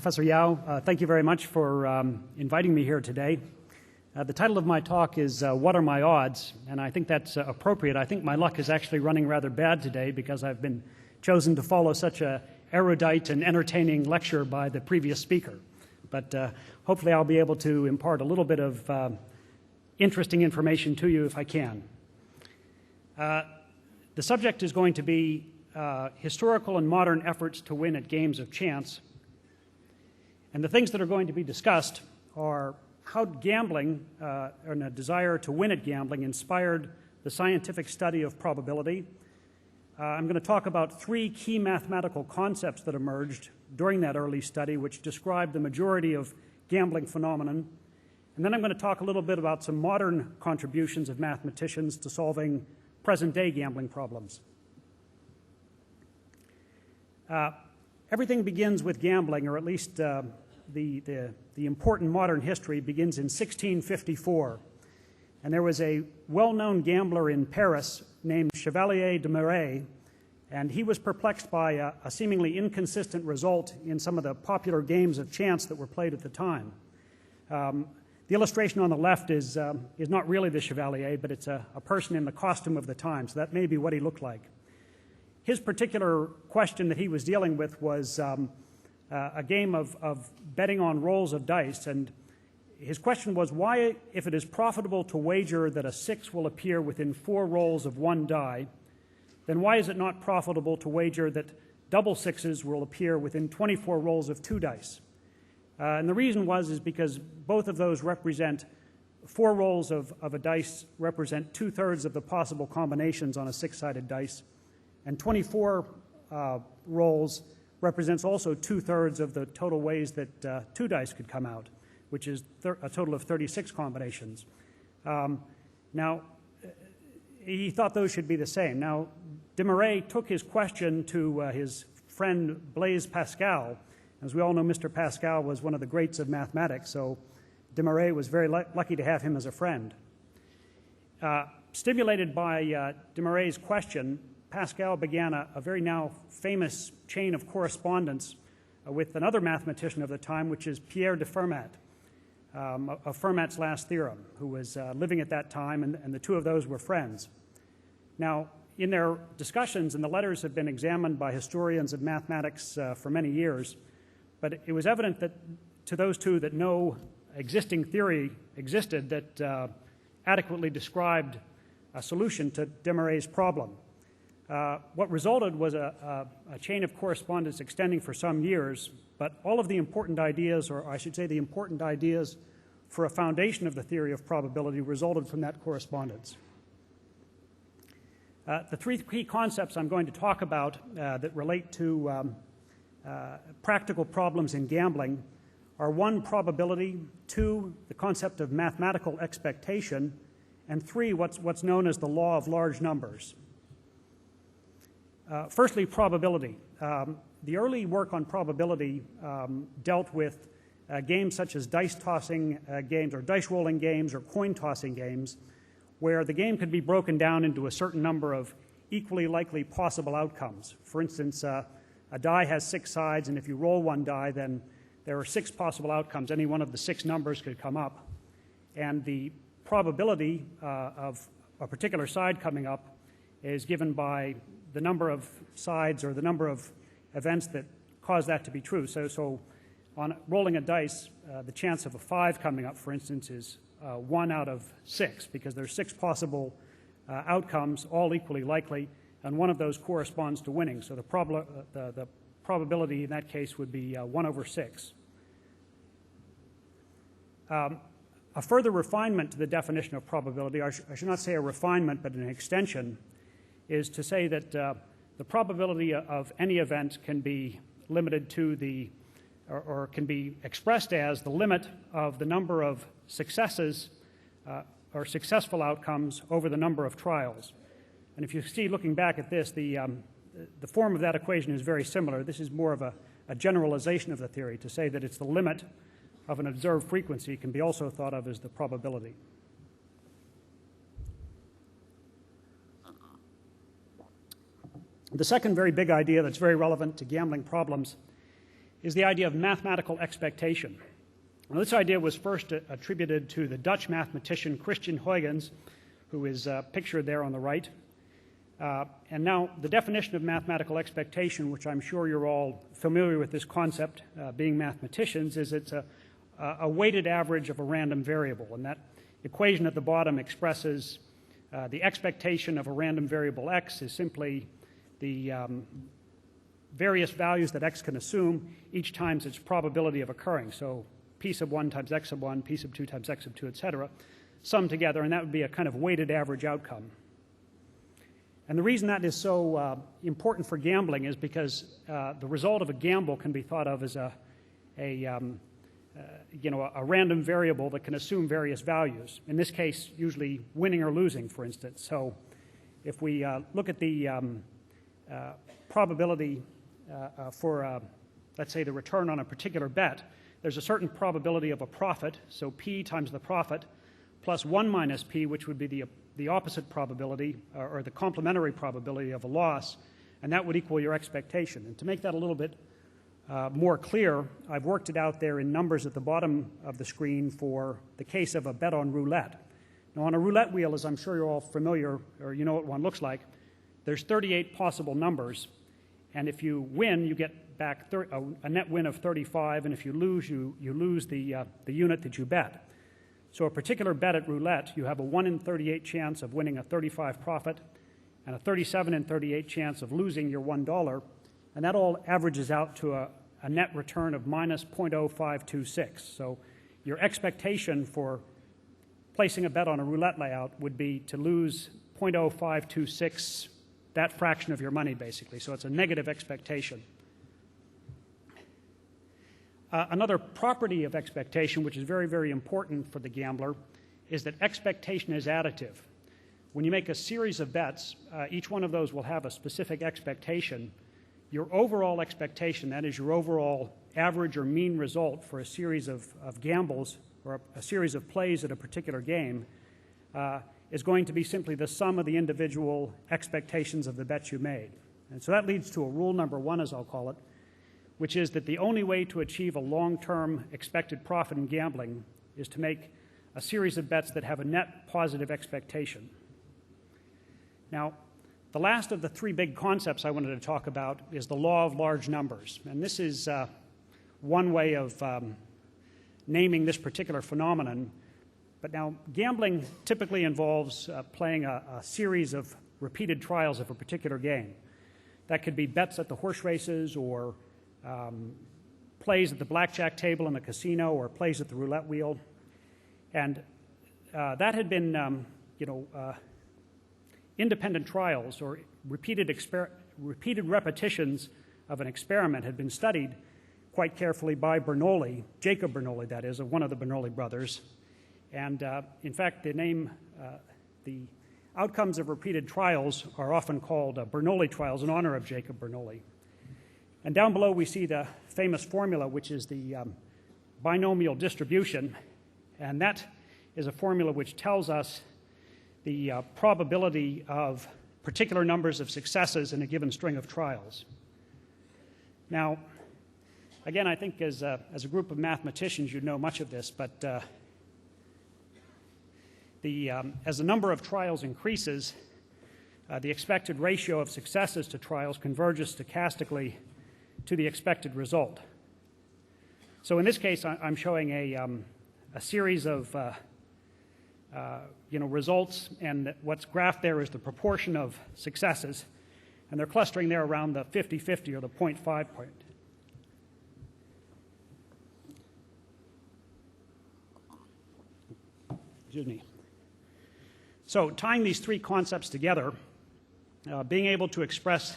Professor Yao, thank you very much for inviting me here today. The title of my talk is What Are My Odds? And I think that's appropriate. I think my luck is actually running rather bad today because I've been chosen to follow such an erudite and entertaining lecture by the previous speaker. But hopefully I'll be able to impart a little bit of interesting information to you if I can. The subject is going to be historical and modern efforts to win at games of chance. And the things that are going to be discussed are how gambling and a desire to win at gambling inspired the scientific study of probability. I'm going to talk about three key mathematical concepts that emerged during that early study which describe the majority of gambling phenomenon. And then I'm going to talk a little bit about some modern contributions of mathematicians to solving present-day gambling problems. Everything begins with gambling, or at least the important modern history begins in 1654. And there was a well-known gambler in Paris named Chevalier de Marais, and he was perplexed by a seemingly inconsistent result in some of the popular games of chance that were played at the time. The illustration on the left is not really the Chevalier, but it's a person in the costume of the time, so that may be what he looked like. His particular question that he was dealing with was a game of betting on rolls of dice, and his question was, why, if it is profitable to wager that a 6 will appear within 4 rolls of one die, then why is it not profitable to wager that double 6s will appear within 24 rolls of 2 dice? And the reason is because both of those represent 4 rolls of a dice represent 2/3 of the possible combinations on a 6-sided dice, and 24 rolls represents also 2/3 of the total ways that 2 dice could come out, which is a total of 36 combinations. Now, he thought those should be the same. Now, de Marais took his question to his friend Blaise Pascal. As we all know, Mr. Pascal was one of the greats of mathematics, so de Marais was very lucky to have him as a friend. Stimulated by de Marais' question, Pascal began a very now famous chain of correspondence with another mathematician of the time, which is Pierre de Fermat, of Fermat's last theorem, who was living at that time, and the two of those were friends. Now, in their discussions, and the letters have been examined by historians of mathematics for many years, but it was evident that to those two that no existing theory existed that adequately described a solution to de Marais' problem. What resulted was a chain of correspondence extending for some years, but all of the important ideas, or I should say the important ideas for a foundation of the theory of probability, resulted from that correspondence. The three key concepts I'm going to talk about that relate to practical problems in gambling are 1, probability, 2, the concept of mathematical expectation, and 3, what's known as the law of large numbers. Firstly, probability. The early work on probability dealt with games such as dice tossing games or dice rolling games or coin tossing games, where the game could be broken down into a certain number of equally likely possible outcomes. For instance, a die has 6 sides, and if you roll one die, then there are 6 possible outcomes. Any one of the 6 numbers could come up. And the probability of a particular side coming up is given by the number of sides or the number of events that cause that to be true. So on rolling a dice, the chance of a 5 coming up, for instance, is 1 out of 6, because there's 6 possible outcomes, all equally likely, and one of those corresponds to winning. So the probability in that case would be 1/6. A further refinement to the definition of probability, I should not say a refinement, but an extension, is to say that the probability of any event can be limited to or can be expressed as the limit of the number of successes or successful outcomes over the number of trials. And if you see, looking back at this, the form of that equation is very similar. This is more of a generalization of the theory to say that it's the limit of an observed frequency can be also thought of as the probability. The second very big idea that's very relevant to gambling problems is the idea of mathematical expectation. Now, this idea was first attributed to the Dutch mathematician Christian Huygens, who is pictured there on the right. And now the definition of mathematical expectation, which I'm sure you're all familiar with this concept, being mathematicians, is it's a weighted average of a random variable. And that equation at the bottom expresses the expectation of a random variable x is simply the various values that x can assume each times its probability of occurring. So p sub 1 times x sub 1, p sub 2 times x sub 2, etc., summed together, and that would be a kind of weighted average outcome. And the reason that is so important for gambling is because the result of a gamble can be thought of as a random variable that can assume various values. In this case, usually winning or losing, for instance. So if we look at the probability for, let's say, the return on a particular bet, there's a certain probability of a profit, so p times the profit, plus 1 minus p, which would be the opposite probability, or the complementary probability of a loss, and that would equal your expectation. And to make that a little bit more clear, I've worked it out there in numbers at the bottom of the screen for the case of a bet on roulette. Now, on a roulette wheel, as I'm sure you're all familiar, or you know what one looks like, there's 38 possible numbers, and if you win, you get back a net win of 35, and if you lose, you lose the unit that you bet. So a particular bet at roulette, you have a 1 in 38 chance of winning a 35 profit, and a 37 in 38 chance of losing your $1, and that all averages out to a net return of minus 0.0526. So your expectation for placing a bet on a roulette layout would be to lose 0.0526, that fraction of your money, basically. So it's a negative expectation. Another property of expectation, which is very, very important for the gambler, is that expectation is additive. When you make a series of bets, each one of those will have a specific expectation. Your overall expectation, that is your overall average or mean result for a series of gambles or a series of plays at a particular game, is going to be simply the sum of the individual expectations of the bets you made. And so that leads to a rule number 1, as I'll call it, which is that the only way to achieve a long-term expected profit in gambling is to make a series of bets that have a net positive expectation. Now, the last of the 3 big concepts I wanted to talk about is the law of large numbers. And this is one way of naming this particular phenomenon. But now, gambling typically involves playing a series of repeated trials of a particular game. That could be bets at the horse races, or plays at the blackjack table in the casino, or plays at the roulette wheel. And that had been, independent trials or repeated repetitions of an experiment had been studied quite carefully by Bernoulli, Jacob Bernoulli, that is, of one of the Bernoulli brothers. And in fact, the outcomes of repeated trials are often called Bernoulli trials in honor of Jacob Bernoulli. And down below we see the famous formula, which is the binomial distribution. And that is a formula which tells us the probability of particular numbers of successes in a given string of trials. Now, again, I think as a group of mathematicians, you know much of this, but as the number of trials increases, the expected ratio of successes to trials converges stochastically to the expected result. So in this case, I'm showing a series of results, and what's graphed there is the proportion of successes, and they're clustering there around the 50-50 or the 0.5 point. Excuse me. So tying these 3 concepts together, being able to express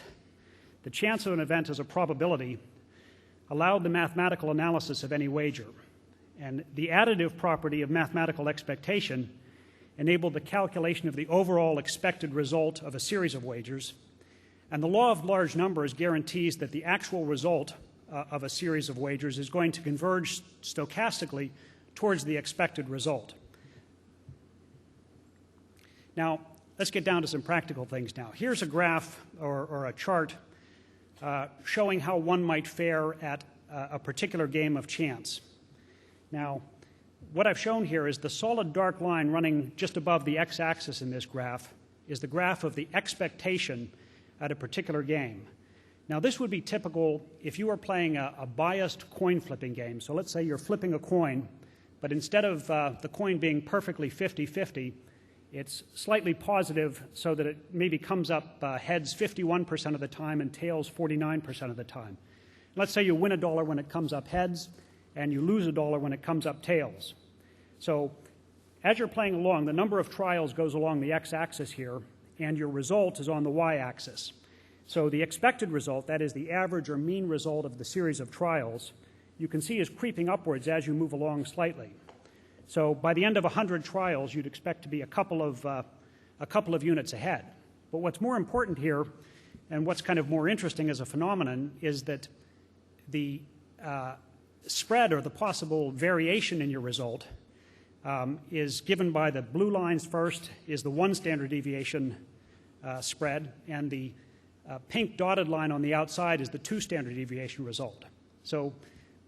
the chance of an event as a probability allowed the mathematical analysis of any wager. And the additive property of mathematical expectation enabled the calculation of the overall expected result of a series of wagers. And the law of large numbers guarantees that the actual result of a series of wagers is going to converge stochastically towards the expected result. Now, let's get down to some practical things now. Here's a graph or a chart showing how one might fare at a particular game of chance. Now, what I've shown here is the solid dark line running just above the x-axis in this graph is the graph of the expectation at a particular game. Now, this would be typical if you were playing a biased coin flipping game. So let's say you're flipping a coin, but instead of the coin being perfectly 50-50, it's slightly positive so that it maybe comes up heads 51% of the time and tails 49% of the time. Let's say you win $1 when it comes up heads, and you lose $1 when it comes up tails. So as you're playing along, the number of trials goes along the x-axis here, and your result is on the y-axis. So the expected result, that is the average or mean result of the series of trials, you can see is creeping upwards as you move along slightly. So by the end of 100 trials, you'd expect to be a couple of units ahead. But what's more important here, and what's kind of more interesting as a phenomenon, is that the spread or the possible variation in your result is given by the blue lines first, is the 1 standard deviation spread, and the pink dotted line on the outside is the 2 standard deviation result. So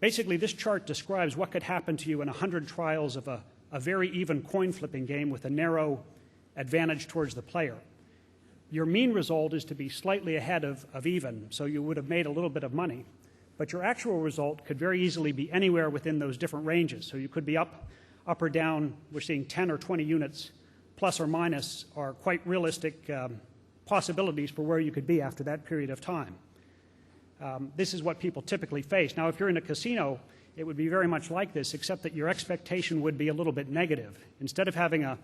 basically this chart describes what could happen to you in 100 trials of a very even coin flipping game with a narrow advantage towards the player. Your mean result is to be slightly ahead of even, so you would have made a little bit of money. But your actual result could very easily be anywhere within those different ranges. So you could be up or down. We're seeing 10 or 20 units plus or minus are quite realistic possibilities for where you could be after that period of time. This is what people typically face. Now, if you're in a casino, it would be very much like this, except that your expectation would be a little bit negative. Instead of having an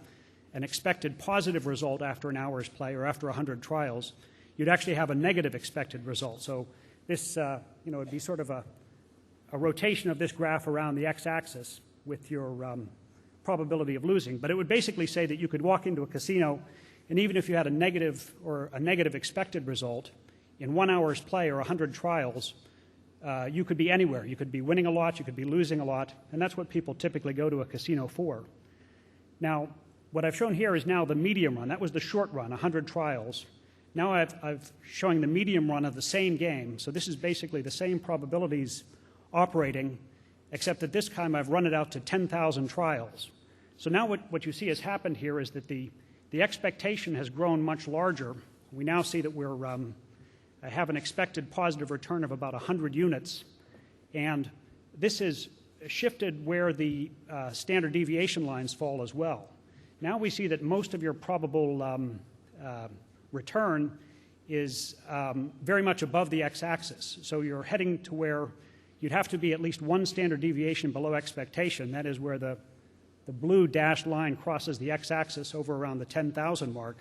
expected positive result after an hour's play or after 100 trials, you'd actually have a negative expected result. So this would be sort of a rotation of this graph around the x-axis with your probability of losing. But it would basically say that you could walk into a casino, and even if you had a negative expected result, in 1 hour's play or 100 trials, you could be anywhere. You could be winning a lot, you could be losing a lot, and that's what people typically go to a casino for. Now, what I've shown here is now the medium run. That was the short run, 100 trials. Now I've showing the medium run of the same game. So this is basically the same probabilities operating, except that this time I've run it out to 10,000 trials. So now what you see has happened here is that the expectation has grown much larger. We now see that we're have an expected positive return of about 100 units. And this is shifted where the standard deviation lines fall as well. Now we see that most of your probable return is very much above the x-axis. So you're heading to where you'd have to be at least 1 standard deviation below expectation. That is where the blue dashed line crosses the x-axis over around the 10,000 mark.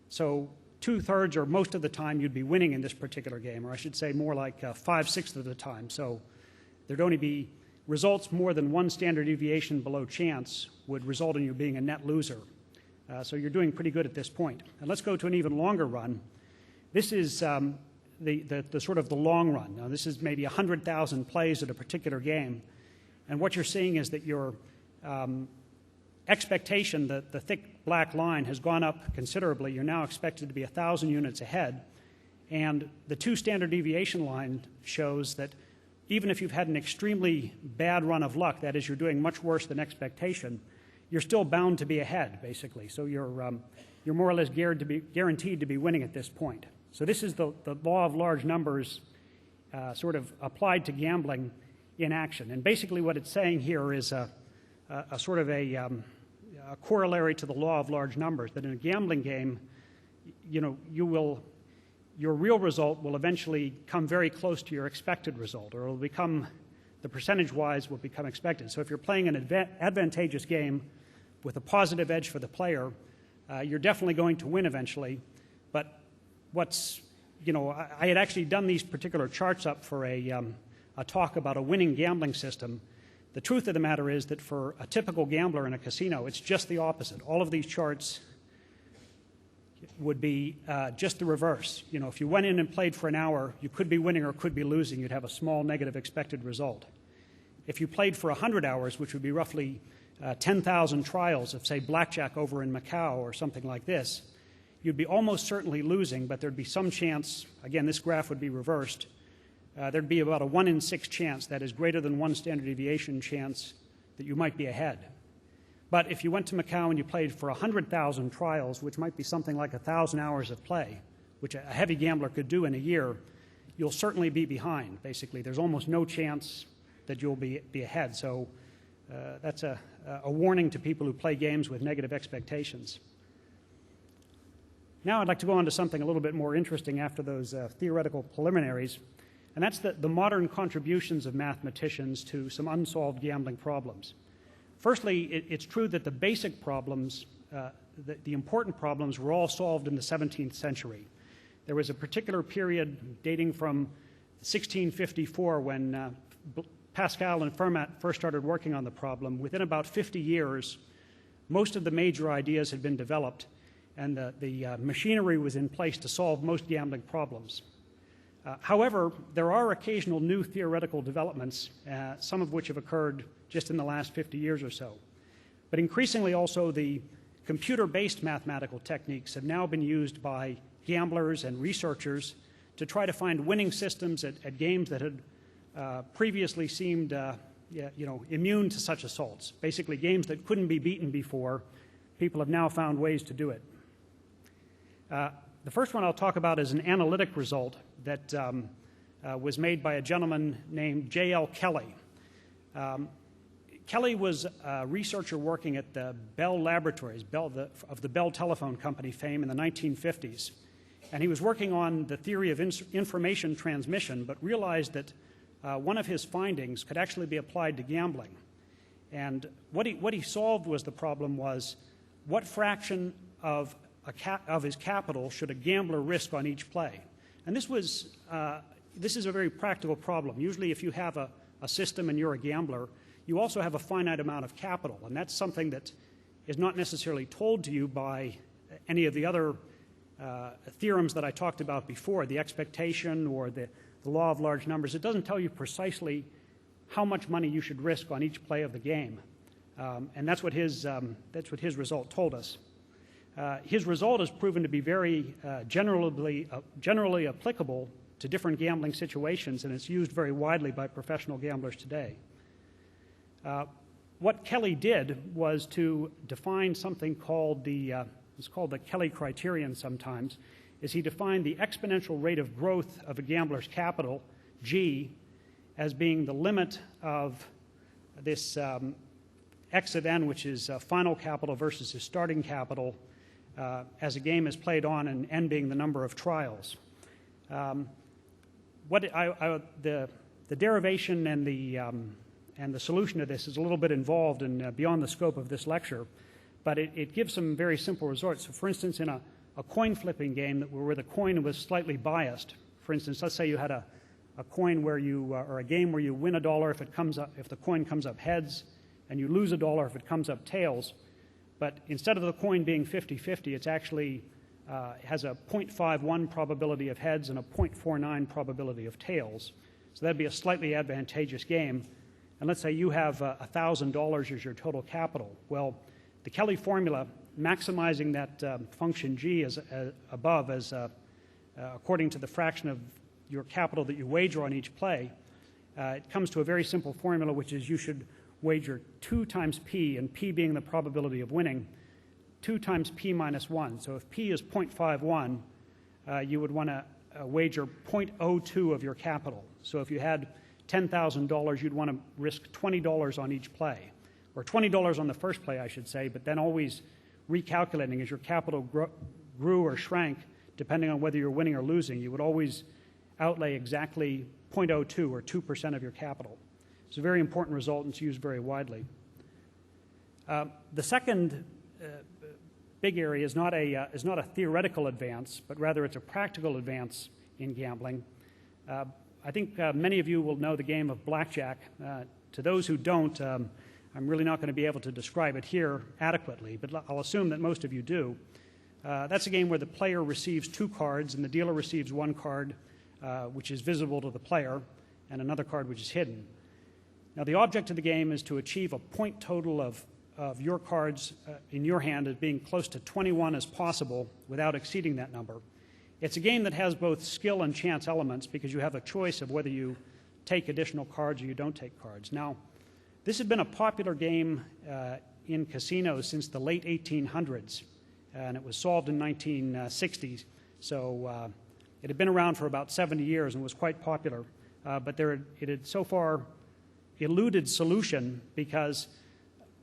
So 2/3 or most of the time you'd be winning in this particular game, or I should say more like 5/6 of the time. So there'd only be results more than 1 standard deviation below chance would result in you being a net loser. So you're doing pretty good at this point. And let's go to an even longer run. This is the sort of the long run. Now this is maybe 100,000 plays at a particular game. And what you're seeing is that your expectation, the thick black line, has gone up considerably. You're now expected to be 1,000 units ahead. And the 2 standard deviation line shows that even if you've had an extremely bad run of luck, that is, you're doing much worse than expectation, you're still bound to be ahead, basically. So you're more or less guaranteed to be winning at this point. So this is the law of large numbers sort of applied to gambling in action. And basically what it's saying here is a sort of a corollary to the law of large numbers, that in a gambling game, your real result will eventually come very close to your expected result, or it'll become, the percentage-wise will become expected. So if you're playing an advantageous game with a positive edge for the player, you're definitely going to win eventually. But I had actually done these particular charts up for a talk about a winning gambling system. The truth of the matter is that for a typical gambler in a casino, it's just the opposite. All of these charts would be just the reverse. If you went in and played for an hour, you could be winning or could be losing. You'd have a small negative expected result. If you played for 100 hours, which would be roughly 10,000 trials of, say, blackjack over in Macau or something like this, you'd be almost certainly losing, but there'd be some chance, again, this graph would be reversed, there'd be about a 1 in 6 chance, that is greater than 1 standard deviation chance, that you might be ahead. But if you went to Macau and you played for 100,000 trials, which might be something like 1,000 hours of play, which a heavy gambler could do in a year, you'll certainly be behind, basically. There's almost no chance that you'll be ahead. So that's a warning to people who play games with negative expectations. Now I'd like to go on to something a little bit more interesting after those theoretical preliminaries, and that's the modern contributions of mathematicians to some unsolved gambling problems. Firstly, it's true that the basic problems, the important problems, were all solved in the 17th century. There was a particular period dating from 1654 when Pascal and Fermat first started working on the problem. Within about 50 years, most of the major ideas had been developed, and the machinery was in place to solve most gambling problems. However, there are occasional new theoretical developments, some of which have occurred just in the last 50 years or so. But increasingly also the computer-based mathematical techniques have now been used by gamblers and researchers to try to find winning systems at games that had previously seemed immune to such assaults. Basically games that couldn't be beaten before, people have now found ways to do it. The first one I'll talk about is an analytic result that was made by a gentleman named J.L. Kelly. Kelly was a researcher working at the Bell Laboratories, of the Bell Telephone Company fame in the 1950s. And he was working on the theory of information transmission, but realized that one of his findings could actually be applied to gambling. And what he solved was the problem was, what fraction of his capital should a gambler risk on each play? And this is a very practical problem. Usually if you have a system and you're a gambler, you also have a finite amount of capital, and that's something that is not necessarily told to you by any of the other theorems that I talked about before, the expectation or the law of large numbers. It doesn't tell you precisely how much money you should risk on each play of the game, and that's what his result told us. His result has proven to be very generally applicable to different gambling situations, and it's used very widely by professional gamblers today. What Kelly did was to define something called it's called the Kelly criterion sometimes, is he defined the exponential rate of growth of a gambler's capital, G, as being the limit of this X of n, which is final capital versus his starting capital, as a game is played on, and n being the number of trials. The derivation and the solution to this is a little bit involved and beyond the scope of this lecture, but it gives some very simple results. So for instance, in a coin flipping game where the coin was slightly biased, for instance, let's say you had a coin where or a game where you win $1 if the coin comes up heads, and you lose $1 if it comes up tails. But instead of the coin being 50-50, it's actually has a 0.51 probability of heads and a 0.49 probability of tails. So that'd be a slightly advantageous game. And let's say you have $1,000 as your total capital. Well, the Kelly formula, maximizing that function G above as according to the fraction of your capital that you wager on each play, it comes to a very simple formula, which is you should wager 2 times P, and P being the probability of winning, 2 times P minus 1. So if P is 0.51, you would want to wager 0.02 of your capital. So if you had $10,000, you'd want to risk $20 on each play, or $20 on the first play, I should say, but then always recalculating as your capital grew or shrank, depending on whether you're winning or losing. You would always outlay exactly 0.02 or 2% of your capital. It's a very important result, and it's used very widely. The second big area is not a theoretical advance, but rather it's a practical advance in gambling. I think many of you will know the game of blackjack. To those who don't, I'm really not going to be able to describe it here adequately, but I'll assume that most of you do. That's a game where the player receives 2 cards and the dealer receives 1 card which is visible to the player and another card which is hidden. Now the object of the game is to achieve a point total of your cards in your hand as being close to 21 as possible without exceeding that number. It's a game that has both skill and chance elements because you have a choice of whether you take additional cards or you don't take cards. Now, this had been a popular game in casinos since the late 1800s, and it was solved in 1960s. So it had been around for about 70 years and was quite popular. But it had so far eluded solution because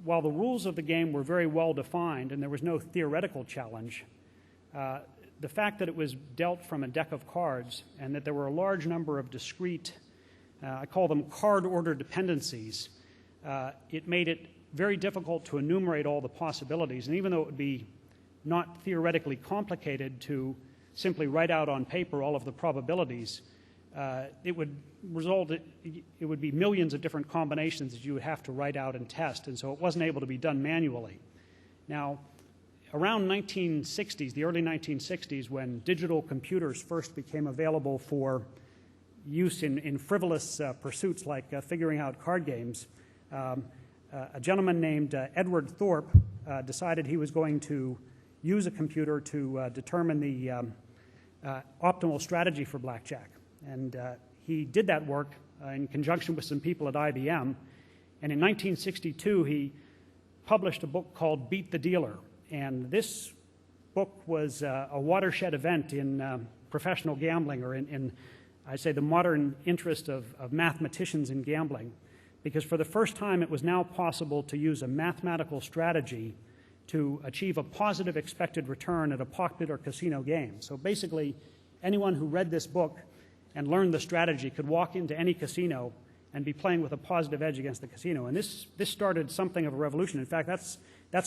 while the rules of the game were very well defined and there was no theoretical challenge, the fact that it was dealt from a deck of cards and that there were a large number of discrete, I call them card order dependencies, it made it very difficult to enumerate all the possibilities. And even though it would be not theoretically complicated to simply write out on paper all of the probabilities, it would be millions of different combinations that you would have to write out and test, and so it wasn't able to be done manually. Now, around 1960s, the early 1960s, when digital computers first became available for use in frivolous pursuits like figuring out card games, a gentleman named Edward Thorpe decided he was going to use a computer to determine the optimal strategy for blackjack. And he did that work in conjunction with some people at IBM. And in 1962, he published a book called Beat the Dealer. And this book was a watershed event in professional gambling, or in, I'd say, the modern interest of mathematicians in gambling, because for the first time it was now possible to use a mathematical strategy to achieve a positive expected return at a popular casino game. So basically, anyone who read this book and learned the strategy could walk into any casino and be playing with a positive edge against the casino. And this started something of a revolution. In fact, that's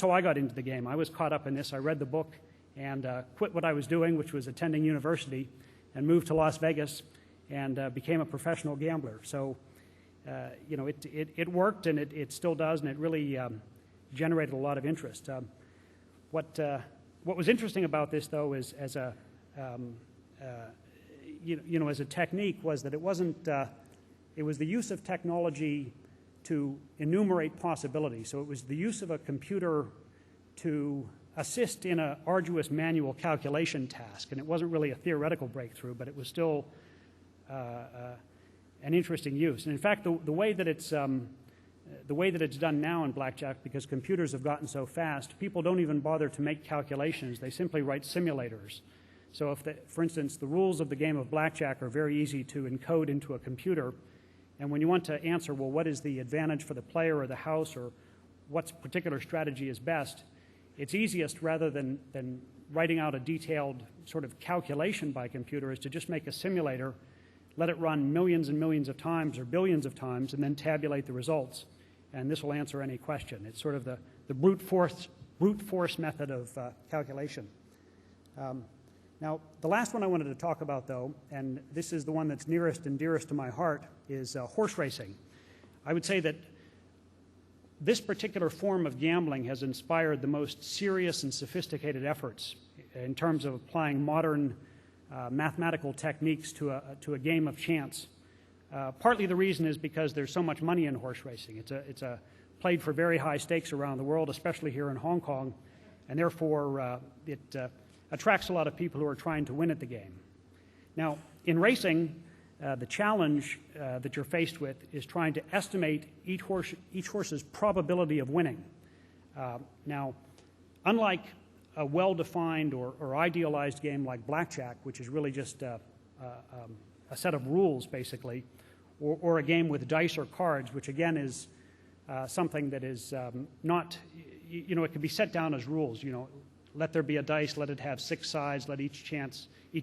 how I got into the game. I was caught up in this. I read the book and quit what I was doing, which was attending university, and moved to Las Vegas and became a professional gambler. So, you know, it worked, and it still does, and it really generated a lot of interest. What was interesting about this, though, is as a as a technique, was that it wasn't. It was the use of technology to enumerate possibilities. So it was the use of a computer to assist in an arduous manual calculation task, and it wasn't really a theoretical breakthrough, but it was still an interesting use. And in fact, the way that it's done now in blackjack, because computers have gotten so fast, people don't even bother to make calculations. They simply write simulators. So if, for instance, the rules of the game of blackjack are very easy to encode into a computer, and when you want to answer, well, what is the advantage for the player or the house, or what particular strategy is best, it's easiest, rather than writing out a detailed sort of calculation by computer, is to just make a simulator, let it run millions and millions of times or billions of times, and then tabulate the results. And this will answer any question. It's sort of the brute force method of calculation. Now, the last one I wanted to talk about, though, and this is the one that's nearest and dearest to my heart, is horse racing. I would say that this particular form of gambling has inspired the most serious and sophisticated efforts in terms of applying modern mathematical techniques to a game of chance. Partly the reason is because there's so much money in horse racing. It's played for very high stakes around the world, especially here in Hong Kong, and therefore it attracts a lot of people who are trying to win at the game. Now, in racing, the challenge that you're faced with is trying to estimate each horse's probability of winning. Now, unlike a well-defined or idealized game like blackjack, which is really just a set of rules, basically, or a game with dice or cards, which again is something that is not, it can be set down as rules. Let there be a dice, let it have 6 sides, let each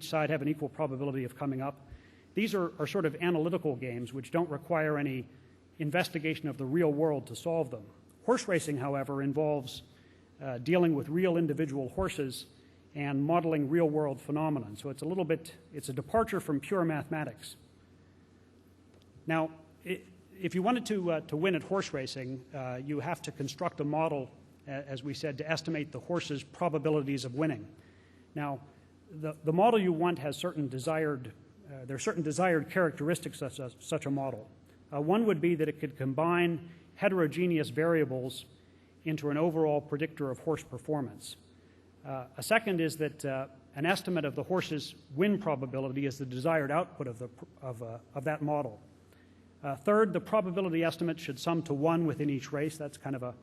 side have an equal probability of coming up. These are sort of analytical games which don't require any investigation of the real world to solve them. Horse racing, however, involves dealing with real individual horses and modeling real-world phenomena. So it's a departure from pure mathematics. Now, if you wanted to win at horse racing, you have to construct a model, as we said, to estimate the horse's probabilities of winning. Now, the model you want has certain desired characteristics of such a model. One would be that it could combine heterogeneous variables into an overall predictor of horse performance. A second is that an estimate of the horse's win probability as the desired output of that model. Third, the probability estimate should sum to 1 within each race. That's kind of a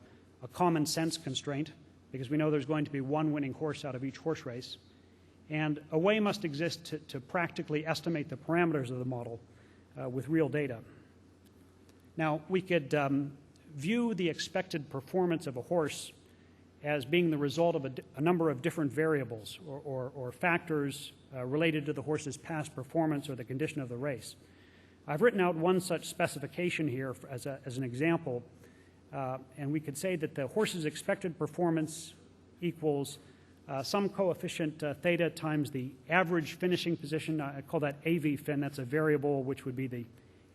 common sense constraint, because we know there's going to be one winning horse out of each horse race. And a way must exist to practically estimate the parameters of the model with real data. Now, we could view the expected performance of a horse as being the result of a number of different variables or factors related to the horse's past performance or the condition of the race. I've written out one such specification here as an example, and we could say that the horse's expected performance equals some coefficient theta times the average finishing position. I call that AV fin. That's a variable which would be the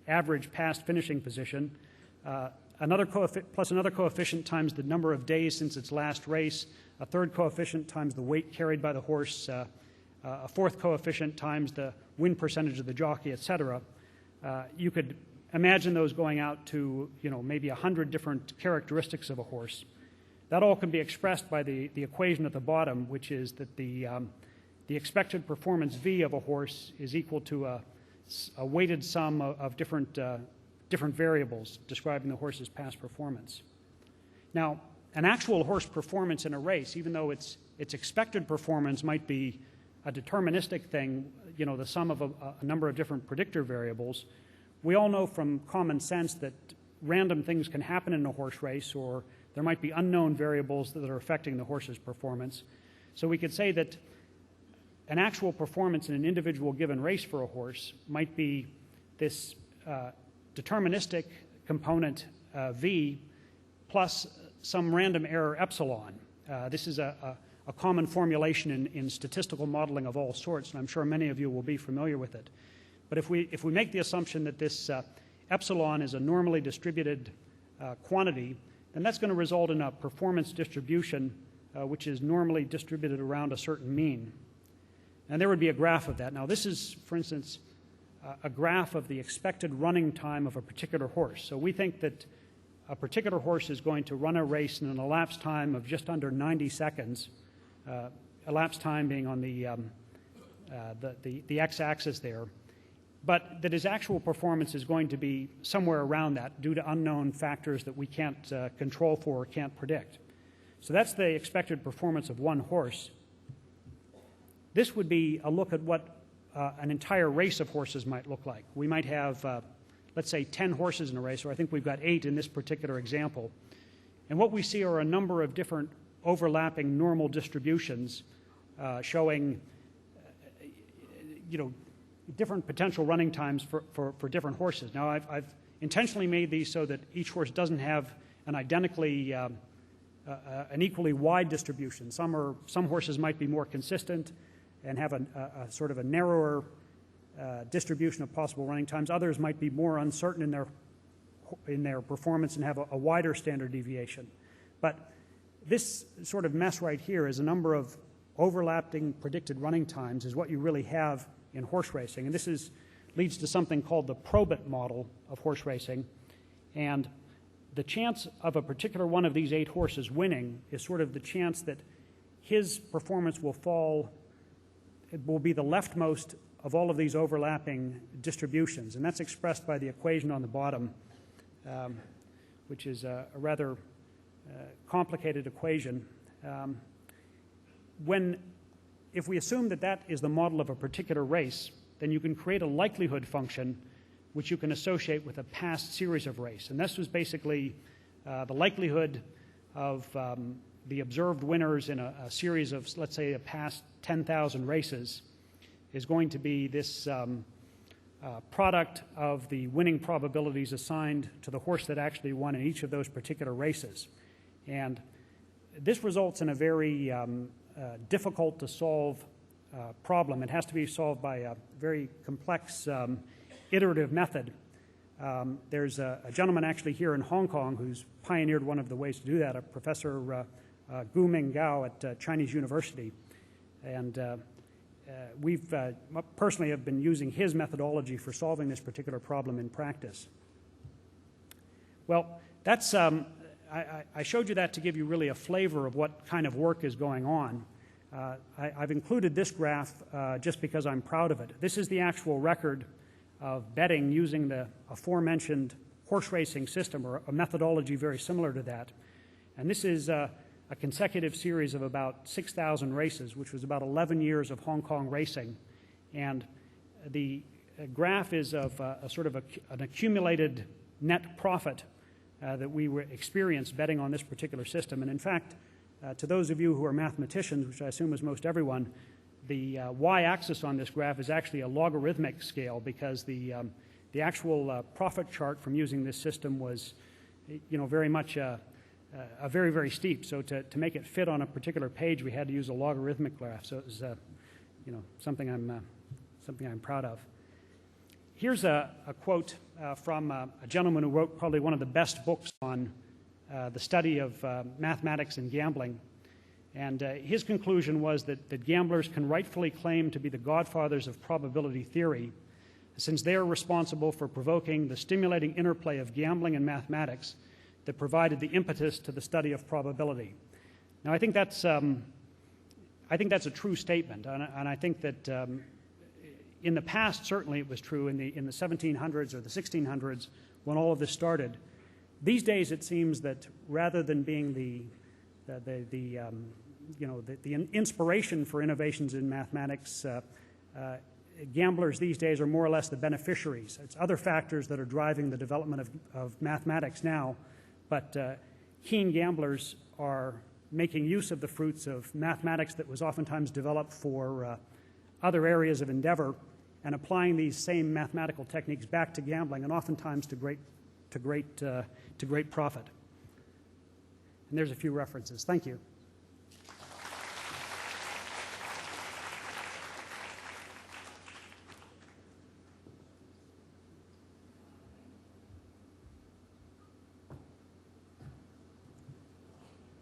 average past finishing position. Plus another coefficient times the number of days since its last race, a third coefficient times the weight carried by the horse, a fourth coefficient times the win percentage of the jockey, etc. You could imagine those going out to maybe 100 different characteristics of a horse. That all can be expressed by the equation at the bottom, which is that the expected performance V of a horse is equal to a weighted sum of different variables describing the horse's past performance. Now, an actual horse performance in a race, even though its expected performance might be a deterministic thing, the sum of a number of different predictor variables, we all know from common sense that random things can happen in a horse race, or there might be unknown variables that are affecting the horse's performance. So we could say that an actual performance in an individual given race for a horse might be this deterministic component V plus some random error epsilon. This is a common formulation in statistical modeling of all sorts, and I'm sure many of you will be familiar with it. But if we make the assumption that this epsilon is a normally distributed quantity, then that's going to result in a performance distribution which is normally distributed around a certain mean. And there would be a graph of that. Now, this is, for instance, a graph of the expected running time of a particular horse. So we think that a particular horse is going to run a race in an elapsed time of just under 90 seconds, elapsed time being on the x-axis there, but that his actual performance is going to be somewhere around that due to unknown factors that we can't control for or can't predict. So that's the expected performance of one horse. This would be a look at what an entire race of horses might look like. We might have, let's say, 10 horses in a race, or I think we've got 8 in this particular example. And what we see are a number of different overlapping normal distributions showing, different potential running times for different horses. Now, I've intentionally made these so that each horse doesn't have an equally wide distribution. Some horses might be more consistent and have a sort of a narrower distribution of possible running times. Others might be more uncertain in their performance and have a wider standard deviation. But this sort of mess right here is a number of overlapping predicted running times is what you really have in horse racing. And this leads to something called the probit model of horse racing. And the chance of a particular one of these 8 horses winning is sort of the chance that his performance will be the leftmost of all of these overlapping distributions. And that's expressed by the equation on the bottom, which is a rather complicated equation. If we assume that that is the model of a particular race, then you can create a likelihood function which you can associate with a past series of race. And this was basically the likelihood of the observed winners in a series of, let's say, a past 10,000 races is going to be this product of the winning probabilities assigned to the horse that actually won in each of those particular races. And this results in a very difficult to solve problem. It has to be solved by a very complex iterative method. There's a gentleman actually here in Hong Kong who's pioneered one of the ways to do that, a Professor Guoming Gao at Chinese University. And we've personally have been using his methodology for solving this particular problem in practice. Well, that's I showed you that to give you really a flavor of what kind of work is going on. I've included this graph just because I'm proud of it. This is the actual record of betting using the aforementioned horse racing system, or a methodology very similar to that. And this is a consecutive series of about 6,000 races, which was about 11 years of Hong Kong racing. And the graph is of a sort of an accumulated net profit that we experienced betting on this particular system. And in fact, to those of you who are mathematicians, which I assume is most everyone, the y-axis on this graph is actually a logarithmic scale, because the actual profit chart from using this system was, very much a very, very steep. So to make it fit on a particular page, we had to use a logarithmic graph. So it was, something I'm proud of. Here's a quote from a gentleman who wrote probably one of the best books on the study of mathematics and gambling. And his conclusion was that gamblers can rightfully claim to be the godfathers of probability theory, since they are responsible for provoking the stimulating interplay of gambling and mathematics that provided the impetus to the study of probability. Now, I think that's a true statement, and I think that in the past, certainly it was true in the 1700s or the 1600s when all of this started. These days, it seems that rather than being the inspiration for innovations in mathematics, gamblers these days are more or less the beneficiaries. It's other factors that are driving the development of mathematics now, but keen gamblers are making use of the fruits of mathematics that was oftentimes developed for other areas of endeavor, and applying these same mathematical techniques back to gambling, and oftentimes to great profit. And there's a few references. Thank you.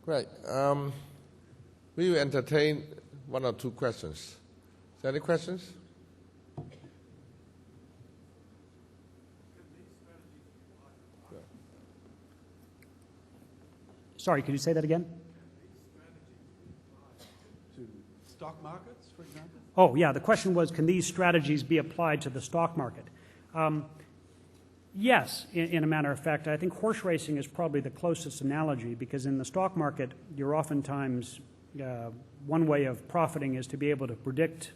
Great. We will entertain one or two questions. Is there any questions? Sorry, could you say that again? To stock markets, for example? Oh, yeah. The question was, can these strategies be applied to the stock market? Yes, in a matter of fact. I think horse racing is probably the closest analogy, because in the stock market, you're oftentimes, one way of profiting is to be able to predict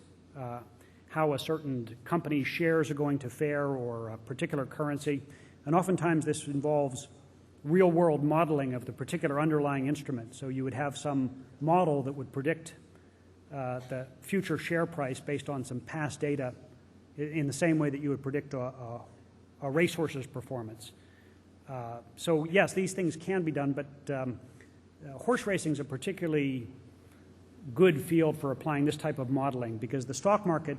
how a certain company's shares are going to fare, or a particular currency. And oftentimes this involves real-world modeling of the particular underlying instrument. So you would have some model that would predict the future share price based on some past data, in the same way that you would predict a racehorse's performance. So yes, these things can be done, but horse racing is a particularly good field for applying this type of modeling, because the stock market,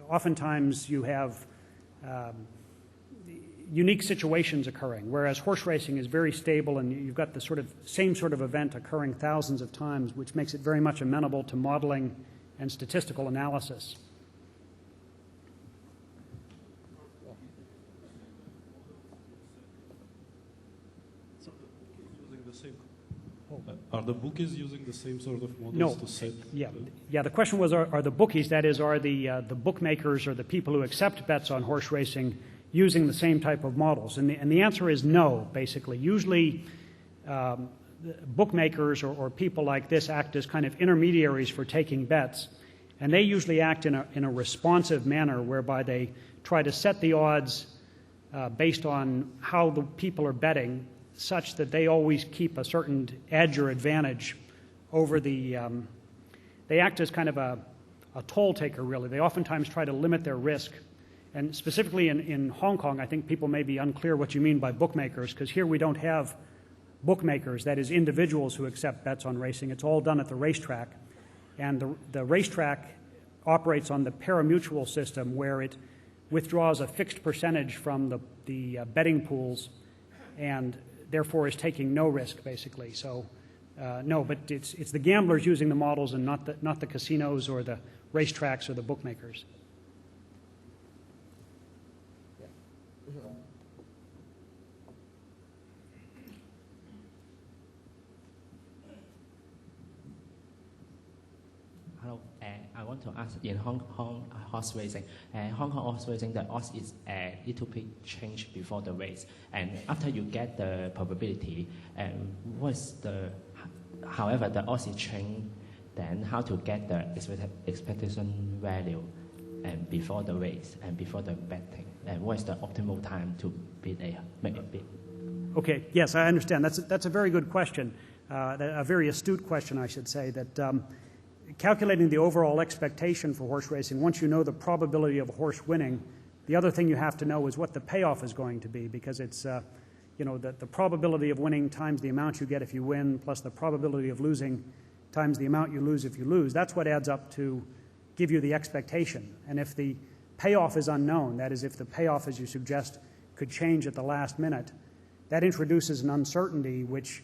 oftentimes you have unique situations occurring, whereas horse racing is very stable, and you've got the same sort of event occurring thousands of times, which makes it very much amenable to modeling and statistical analysis. Are the bookies using the same sort of models No. to set? Yeah. The question was, are the bookies, that is, are the bookmakers or the people who accept bets on horse racing using the same type of models? And the answer is no, basically. Usually, bookmakers or people like this act as kind of intermediaries for taking bets, and they usually act in a responsive manner, whereby they try to set the odds based on how the people are betting, such that they always keep a certain edge or advantage over the... they act as kind of a toll taker, really. They oftentimes try to limit their risk. And specifically in Hong Kong, I think people may be unclear what you mean by bookmakers, because here we don't have bookmakers, that is, individuals who accept bets on racing. It's all done at the racetrack. And the racetrack operates on the parimutuel system, where it withdraws a fixed percentage from the betting pools, and therefore is taking no risk, basically. So no, but it's the gamblers using the models, and not the casinos or the racetracks or the bookmakers. Hello. I want to ask, in Hong Kong horse racing, Hong Kong horse racing, the odds is a little bit changed before the race, and after you get the probability, what's the, however, the odds is changed, then how to get the expectation value and before the race and before the betting, and what is the optimal time to make a bid? Okay, yes, I understand. That's a very good question, a very astute question, I should say, that calculating the overall expectation for horse racing, once you know the probability of a horse winning, the other thing you have to know is what the payoff is going to be, because it's, the probability of winning times the amount you get if you win, plus the probability of losing times the amount you lose if you lose. That's what adds up to give you the expectation. And if the payoff is unknown, that is, if the payoff, as you suggest, could change at the last minute, that introduces an uncertainty which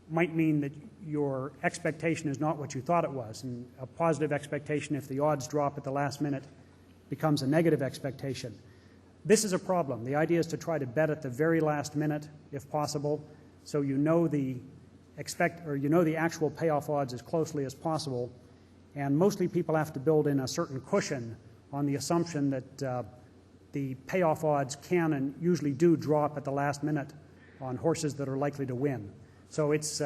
might mean that your expectation is not what you thought it was. And a positive expectation, if the odds drop at the last minute, becomes a negative expectation. This is a problem. The idea is to try to bet at the very last minute, if possible, so you know the actual payoff odds as closely as possible. And mostly people have to build in a certain cushion on the assumption that the payoff odds can and usually do drop at the last minute on horses that are likely to win. So it's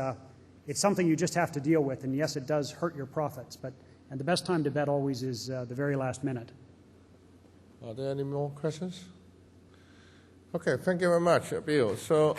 something you just have to deal with, and yes, it does hurt your profits, and the best time to bet always is the very last minute. Are there any more questions? Okay, thank you very much, Bill. So